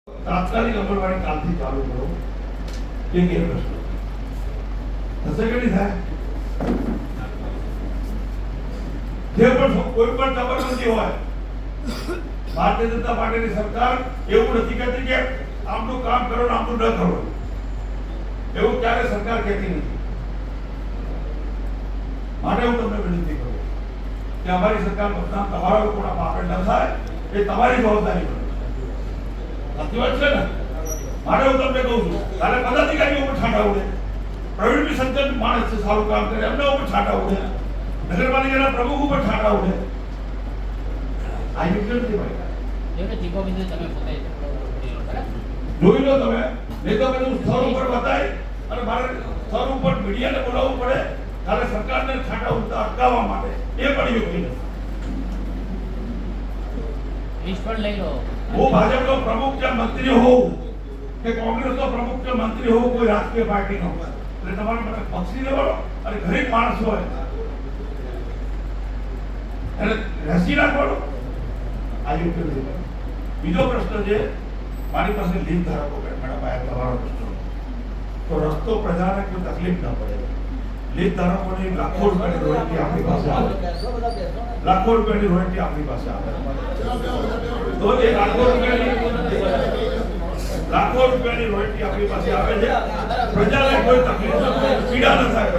તાત્કાલિક અમલવારી કાલથી ચાલુ કરો એ પ્રશ્ન થશે કે નહીં થાય? જે પણ કોઈ પણ જબરદસ્તી હોય, ભારતીય જનતા પાર્ટીની સરકાર એવું નથી કહેતી કે આમનું કામ કરો ને આમનું ન કરો, એવું ક્યારે સરકાર કહેતી નથી. માટે હું તમને વિનંતી કરું કે અમારી સરકાર મતદાન તમારા લોકોના પાપડ ન થાય એ તમારી જવાબદારી બને. સાચી વાત છે ને? માટે હું તમને કહું છું, કાલે પદાધિકારીઓ ઉપર છાંટા ઉડે, પ્રવીણ બી સંજન માણસ છે, સારું કામ કરે, એમના ઉપર છાંટા ઉડે, નગરપાલિકાના પ્રમુખ ઉપર છાંટા ઉડે. આ યોગ્ય નથી ભાઈ. જોઈ લો તમે, નહીં તો બધું સ્થળ ઉપર બતાય અને મારે સ્થળ ઉપર મીડિયાને બોલાવવું પડે કાલે સરકારને છાંટા ઉડતા અટકાવવા માટે. એ પણ યોગ્ય નથી. હું ભાજપનો પ્રમુખ કે મંત્રી હોઉં કે કોંગ્રેસનો પ્રમુખ કે મંત્રી હોઉં, કોઈ રાજકીય પાર્ટીનો, એટલે તમારે મને પક્ષી લેવાનો અને ગરીબ માણસ હોય એને રસી નાખવાનો. આ યોગ્ય નથી. બીજો પ્રશ્ન છે, મારી પાસે લીઝ ધારકો મેડમ આયા તમારો પ્રશ્ન, તો રસ્તો પ્રજાને કોઈ તકલીફ ન પડે. લીઝ ધારકોની લાખો રૂપિયાની રોયલ્ટી આપણી પાસે આવે, લાખો રૂપિયાની રોયલ્ટી આપણી પાસે આવે, તો એ લાખો રૂપિયાની રોયલ્ટી આપણી પાસે આવે છે, પ્રજાને કોઈ તકલીફ પીડા ન થાય.